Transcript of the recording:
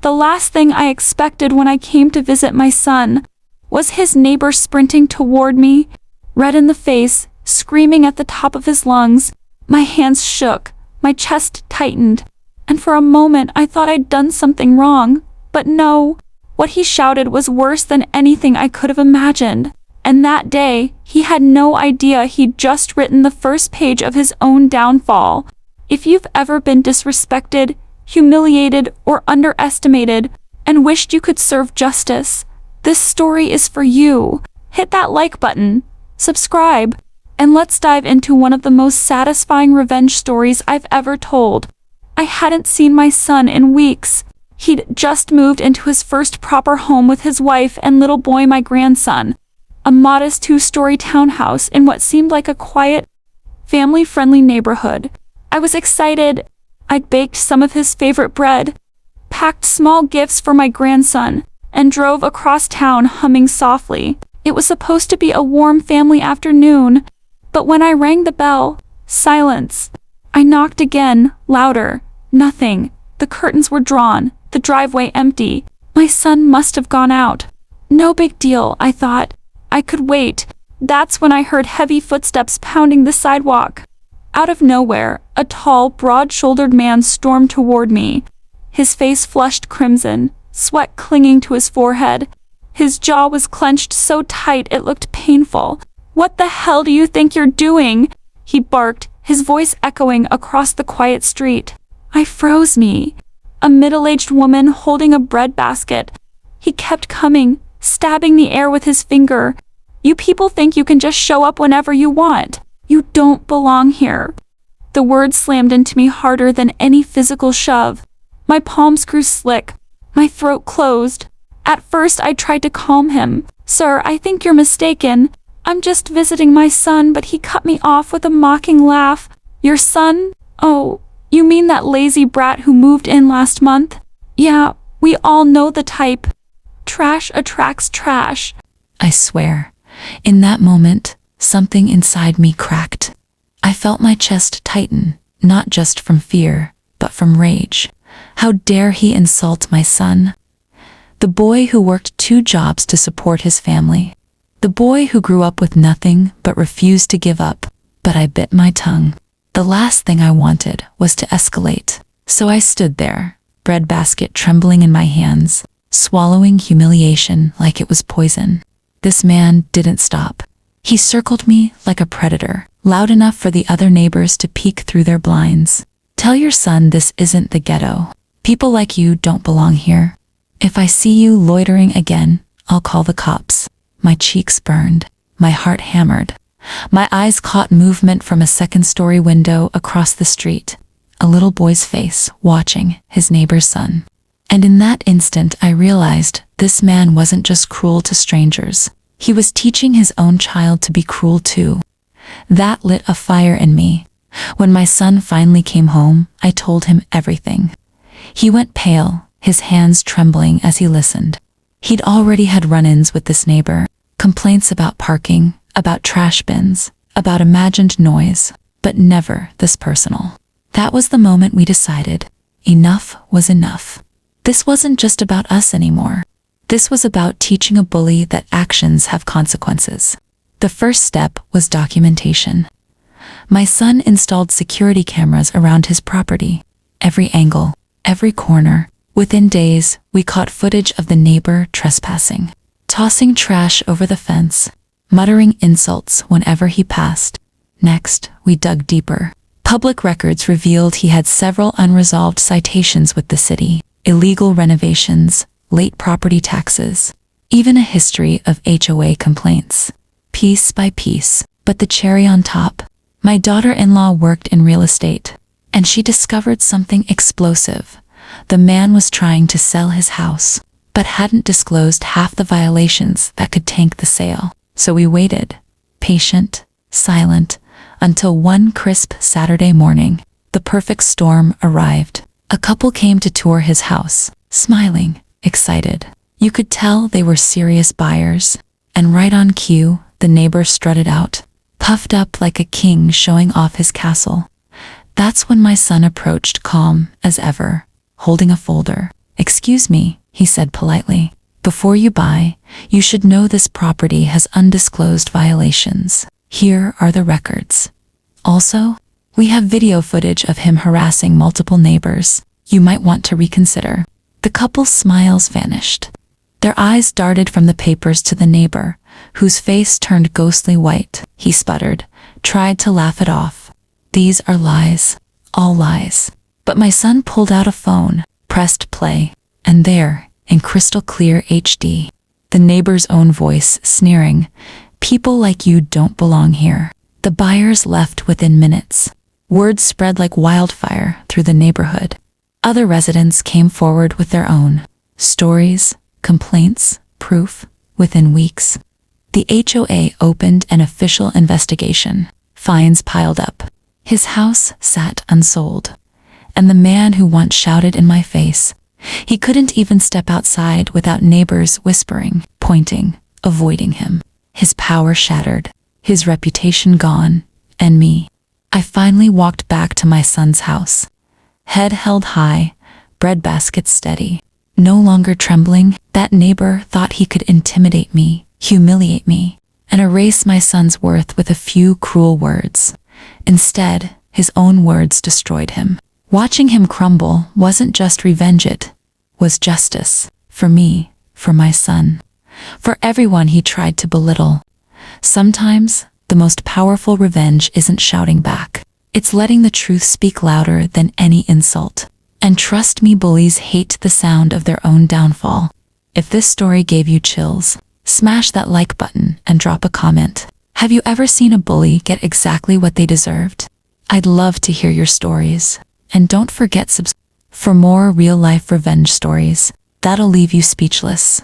The last thing I expected when I came to visit my son was his neighbor sprinting toward me, red in the face, screaming at the top of his lungs. My hands shook, my chest tightened, and for a moment I thought I'd done something wrong. But no, what he shouted was worse than anything I could have imagined. And that day, he had no idea he'd just written the first page of his own downfall. If you've ever been disrespected, humiliated, or underestimated, and wished you could serve justice, this story is for you. Hit that like button, subscribe, and let's dive into one of the most satisfying revenge stories I've ever told. I hadn't seen my son in weeks. He'd just moved into his first proper home with his wife and little boy, my grandson. A modest 2-story townhouse in what seemed like a quiet, family-friendly neighborhood. I was excited. I'd baked some of his favorite bread, packed small gifts for my grandson, and drove across town humming softly. It was supposed to be a warm family afternoon, but when I rang the bell, silence. I knocked again, louder. Nothing. The curtains were drawn, the driveway empty. My son must have gone out. No big deal, I thought. I could wait. That's when I heard heavy footsteps pounding the sidewalk. Out of nowhere, a tall, broad-shouldered man stormed toward me. His face flushed crimson, sweat clinging to his forehead. His jaw was clenched so tight it looked painful. "What the hell do you think you're doing?" he barked, his voice echoing across the quiet street. I froze. A middle-aged woman holding a bread basket. He kept coming, stabbing the air with his finger. "You people think you can just show up whenever you want. You don't belong here." The words slammed into me harder than any physical shove. My palms grew slick. My throat closed. At first I tried to calm him. "Sir, I think you're mistaken. I'm just visiting my son," but he cut me off with a mocking laugh. "Your son? Oh, you mean that lazy brat who moved in last month? Yeah, we all know the type. Trash attracts trash." I swear, in that moment, something inside me cracked. I felt my chest tighten, not just from fear, but from rage. How dare he insult my son? The boy who worked 2 jobs to support his family. The boy who grew up with nothing but refused to give up. But I bit my tongue. The last thing I wanted was to escalate. So I stood there, bread basket trembling in my hands, swallowing humiliation like it was poison. This man didn't stop. He circled me like a predator, loud enough for the other neighbors to peek through their blinds. "Tell your son this isn't the ghetto. People like you don't belong here. If I see you loitering again, I'll call the cops." My cheeks burned, my heart hammered. My eyes caught movement from a 2nd-story window across the street. A little boy's face, watching his neighbor's son. And in that instant I realized this man wasn't just cruel to strangers. He was teaching his own child to be cruel too. That lit a fire in me. When my son finally came home, I told him everything. He went pale, his hands trembling as he listened. He'd already had run-ins with this neighbor, complaints about parking, about trash bins, about imagined noise, but never this personal. That was the moment we decided enough was enough. This wasn't just about us anymore. This was about teaching a bully that actions have consequences. The first step was documentation. My son installed security cameras around his property. Every angle, every corner. Within days, we caught footage of the neighbor trespassing, tossing trash over the fence, muttering insults whenever he passed. Next, we dug deeper. Public records revealed he had several unresolved citations with the city, illegal renovations, late property taxes, even a history of HOA complaints. Piece by piece, but the cherry on top, my daughter-in-law worked in real estate, and she discovered something explosive. The man was trying to sell his house, but hadn't disclosed half the violations that could tank the sale. So we waited, patient, silent, until one crisp Saturday morning, the perfect storm arrived. A couple came to tour his house, smiling, excited. You could tell they were serious buyers, and right on cue, the neighbor strutted out, puffed up like a king showing off his castle. That's when my son approached, calm as ever, holding a folder. "Excuse me," he said politely. "Before you buy, you should know this property has undisclosed violations. Here are the records. Also, we have video footage of him harassing multiple neighbors. You might want to reconsider." The couple's smiles vanished. Their eyes darted from the papers to the neighbor, whose face turned ghostly white. He sputtered, tried to laugh it off. "These are lies, all lies." But my son pulled out a phone, pressed play, and there, in crystal clear HD, the neighbor's own voice sneering, "People like you don't belong here." The buyers left within minutes. Word spread like wildfire through the neighborhood. Other residents came forward with their own stories, complaints, proof. Within weeks, the HOA opened an official investigation. Fines piled up. His house sat unsold. And the man who once shouted in my face, he couldn't even step outside without neighbors whispering, pointing, avoiding him. His power shattered, his reputation gone, and me. I finally walked back to my son's house. Head held high, breadbasket steady. No longer trembling, that neighbor thought he could intimidate me, humiliate me, and erase my son's worth with a few cruel words. Instead, his own words destroyed him. Watching him crumble wasn't just revenge, it was justice. For me, for my son, for everyone he tried to belittle. Sometimes, the most powerful revenge isn't shouting back. It's letting the truth speak louder than any insult. And trust me, bullies hate the sound of their own downfall. If this story gave you chills, smash that like button and drop a comment. Have you ever seen a bully get exactly what they deserved? I'd love to hear your stories. And don't forget subscribe for more real-life revenge stories that'll leave you speechless.